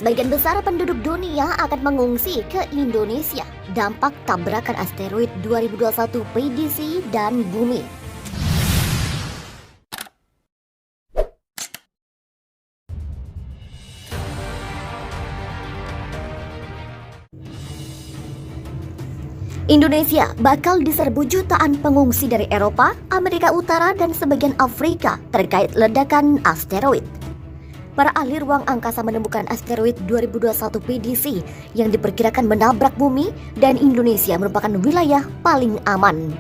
Sebagian besar penduduk dunia akan mengungsi ke Indonesia. Dampak tabrakan asteroid 2021 PDC dan bumi. Indonesia bakal diserbu jutaan pengungsi dari Eropa, Amerika Utara, dan sebagian Afrika terkait ledakan asteroid. Para ahli ruang angkasa menemukan asteroid 2021 PDC yang diperkirakan menabrak bumi dan Indonesia merupakan wilayah paling aman.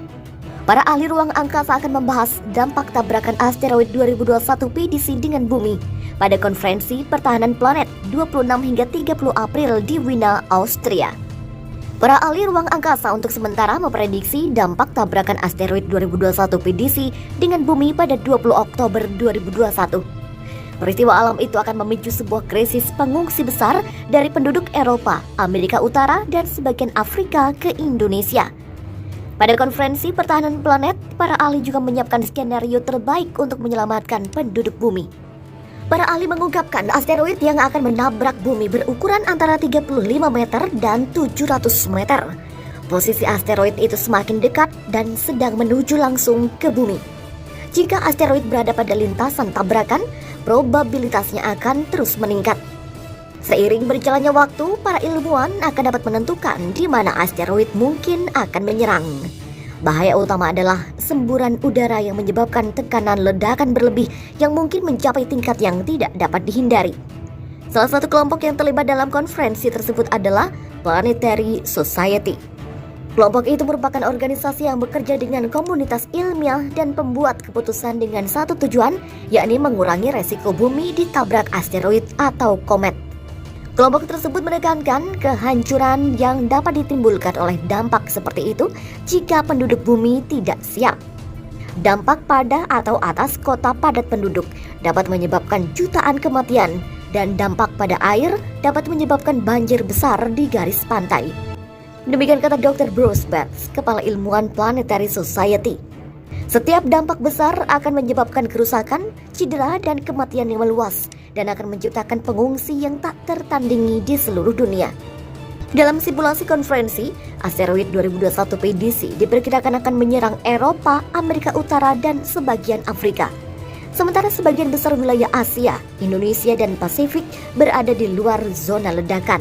Para ahli ruang angkasa akan membahas dampak tabrakan asteroid 2021 PDC dengan bumi pada konferensi pertahanan planet 26 hingga 30 April di Wina, Austria. Para ahli ruang angkasa untuk sementara memprediksi dampak tabrakan asteroid 2021 PDC dengan bumi pada 20 Oktober 2021. Peristiwa alam itu akan memicu sebuah krisis pengungsi besar dari penduduk Eropa, Amerika Utara, dan sebagian Afrika ke Indonesia. Pada konferensi pertahanan planet, para ahli juga menyiapkan skenario terbaik untuk menyelamatkan penduduk bumi. Para ahli mengungkapkan asteroid yang akan menabrak bumi berukuran antara 35 meter dan 700 meter. Posisi asteroid itu semakin dekat dan sedang menuju langsung ke bumi. Jika asteroid berada pada lintasan tabrakan, probabilitasnya akan terus meningkat. Seiring berjalannya waktu, para ilmuwan akan dapat menentukan di mana asteroid mungkin akan menyerang. Bahaya utama adalah semburan udara yang menyebabkan tekanan ledakan berlebih yang mungkin mencapai tingkat yang tidak dapat dihindari. Salah satu kelompok yang terlibat dalam konferensi tersebut adalah Planetary Society. Kelompok itu merupakan organisasi yang bekerja dengan komunitas ilmiah dan pembuat keputusan dengan satu tujuan, yakni mengurangi resiko bumi ditabrak asteroid atau komet. Kelompok tersebut menekankan kehancuran yang dapat ditimbulkan oleh dampak seperti itu jika penduduk bumi tidak siap. Dampak pada atau atas kota padat penduduk dapat menyebabkan jutaan kematian, dan dampak pada air dapat menyebabkan banjir besar di garis pantai. Demikian kata Dr. Bruce Betts, Kepala Ilmuwan Planetary Society. Setiap dampak besar akan menyebabkan kerusakan, cedera, dan kematian yang meluas, dan akan menciptakan pengungsi yang tak tertandingi di seluruh dunia. Dalam simulasi konferensi, asteroid 2021 PDC diperkirakan akan menyerang Eropa, Amerika Utara, dan sebagian Afrika. Sementara sebagian besar wilayah Asia, Indonesia, dan Pasifik berada di luar zona ledakan.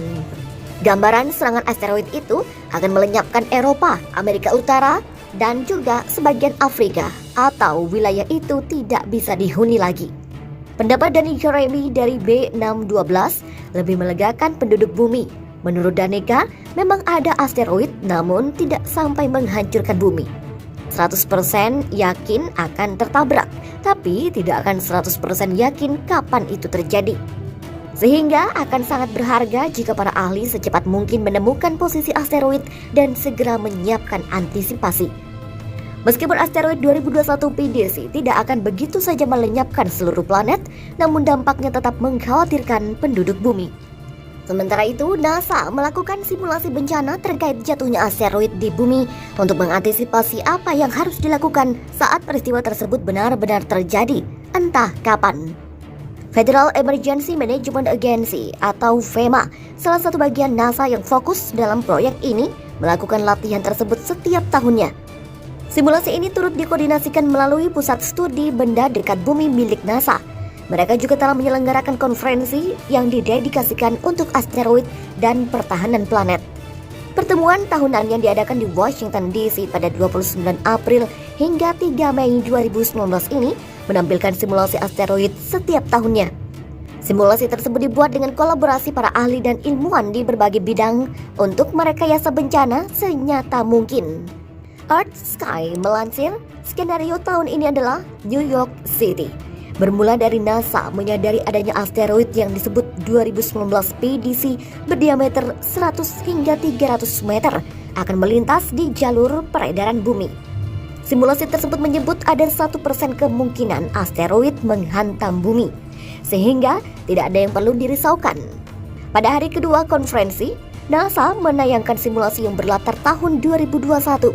Gambaran serangan asteroid itu akan melenyapkan Eropa, Amerika Utara, dan juga sebagian Afrika, atau wilayah itu tidak bisa dihuni lagi. Pendapat Dani Jeremy dari B612 lebih melegakan penduduk bumi. Menurut Daneka, memang ada asteroid namun tidak sampai menghancurkan bumi. 100% yakin akan tertabrak, tapi tidak akan 100% yakin kapan itu terjadi. Sehingga akan sangat berharga jika para ahli secepat mungkin menemukan posisi asteroid dan segera menyiapkan antisipasi. Meskipun asteroid 2021 PDC tidak akan begitu saja melenyapkan seluruh planet, namun dampaknya tetap mengkhawatirkan penduduk bumi. Sementara itu, NASA melakukan simulasi bencana terkait jatuhnya asteroid di bumi untuk mengantisipasi apa yang harus dilakukan saat peristiwa tersebut benar-benar terjadi, entah kapan. Federal Emergency Management Agency atau FEMA, salah satu bagian NASA yang fokus dalam proyek ini, melakukan latihan tersebut setiap tahunnya. Simulasi ini turut dikoordinasikan melalui Pusat Studi Benda Dekat Bumi milik NASA. Mereka juga telah menyelenggarakan konferensi yang didedikasikan untuk asteroid dan pertahanan planet. Pertemuan tahunan yang diadakan di Washington DC pada 29 April hingga 3 Mei 2019 ini menampilkan simulasi asteroid setiap tahunnya. Simulasi tersebut dibuat dengan kolaborasi para ahli dan ilmuwan di berbagai bidang untuk merekayasa bencana senyata mungkin. Earth Sky melansir, skenario tahun ini adalah New York City. Bermula dari NASA menyadari adanya asteroid yang disebut 2019 PDC berdiameter 100 hingga 300 meter akan melintas di jalur peredaran bumi. Simulasi tersebut menyebut ada 1% kemungkinan asteroid menghantam bumi, sehingga tidak ada yang perlu dirisaukan. Pada hari kedua konferensi, NASA menayangkan simulasi yang berlatar tahun 2021.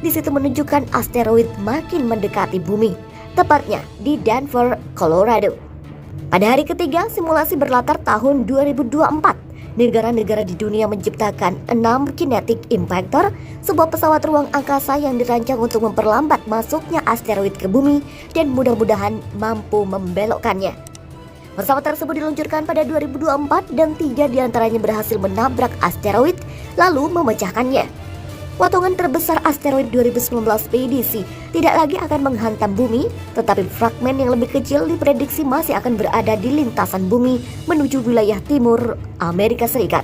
Di situ menunjukkan asteroid makin mendekati bumi, tepatnya di Denver, Colorado. Pada hari ketiga, simulasi berlatar tahun 2024. Negara-negara di dunia menciptakan 6 kinetic impactor, sebuah pesawat ruang angkasa yang dirancang untuk memperlambat masuknya asteroid ke bumi dan mudah-mudahan mampu membelokkannya. Pesawat tersebut diluncurkan pada 2024 dan 3 diantaranya berhasil menabrak asteroid lalu memecahkannya. Potongan terbesar asteroid 2019 PDC tidak lagi akan menghantam bumi, tetapi fragmen yang lebih kecil diprediksi masih akan berada di lintasan bumi menuju wilayah timur Amerika Serikat.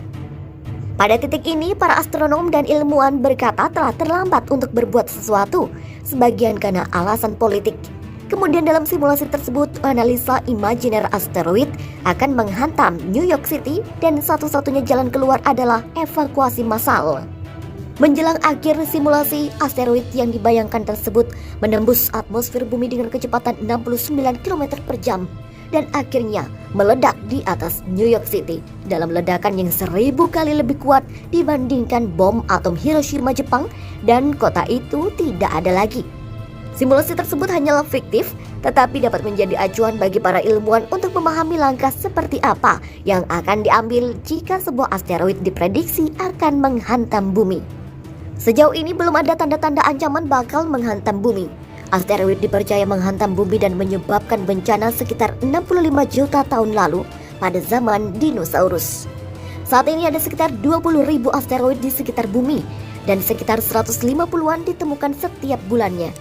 Pada titik ini, para astronom dan ilmuwan berkata telah terlambat untuk berbuat sesuatu, sebagian karena alasan politik. Kemudian dalam simulasi tersebut, analisa imajiner asteroid akan menghantam New York City dan satu-satunya jalan keluar adalah evakuasi massal. Menjelang akhir simulasi, asteroid yang dibayangkan tersebut menembus atmosfer bumi dengan kecepatan 69 km per jam dan akhirnya meledak di atas New York City dalam ledakan yang 1000 kali lebih kuat dibandingkan bom atom Hiroshima Jepang, dan kota itu tidak ada lagi. Simulasi tersebut hanyalah fiktif, tetapi dapat menjadi acuan bagi para ilmuwan untuk memahami langkah seperti apa yang akan diambil jika sebuah asteroid diprediksi akan menghantam bumi. Sejauh ini belum ada tanda-tanda ancaman bakal menghantam bumi. Asteroid dipercaya menghantam bumi dan menyebabkan bencana sekitar 65 juta tahun lalu pada zaman dinosaurus. Saat ini ada sekitar 20.000 asteroid di sekitar bumi dan sekitar 150-an ditemukan setiap bulannya.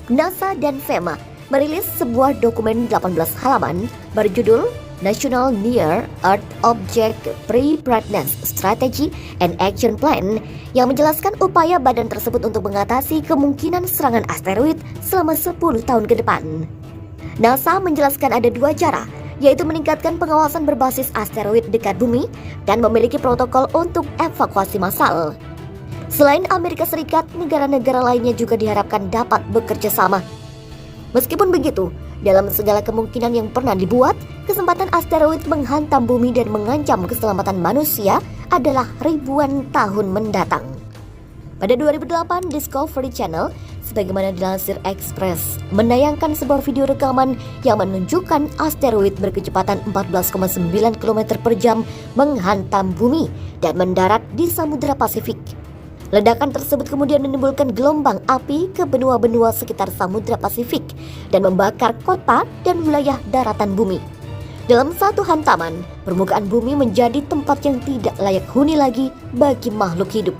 NASA dan FEMA merilis sebuah dokumen 18 halaman berjudul National Near Earth Object Preparedness Strategy and Action Plan yang menjelaskan upaya badan tersebut untuk mengatasi kemungkinan serangan asteroid selama 10 tahun ke depan. NASA menjelaskan ada 2 cara, yaitu meningkatkan pengawasan berbasis asteroid dekat bumi dan memiliki protokol untuk evakuasi massal. Selain Amerika Serikat, negara-negara lainnya juga diharapkan dapat bekerja sama. Meskipun begitu, dalam segala kemungkinan yang pernah dibuat, kesempatan asteroid menghantam bumi dan mengancam keselamatan manusia adalah ribuan tahun mendatang. Pada 2008, Discovery Channel, sebagaimana dilansir Express, menayangkan sebuah video rekaman yang menunjukkan asteroid berkecepatan 14,9 km per jam menghantam bumi dan mendarat di Samudra Pasifik. Ledakan tersebut kemudian menimbulkan gelombang api ke benua-benua sekitar Samudra Pasifik dan membakar kota dan wilayah daratan bumi. Dalam satu hantaman, permukaan bumi menjadi tempat yang tidak layak huni lagi bagi makhluk hidup.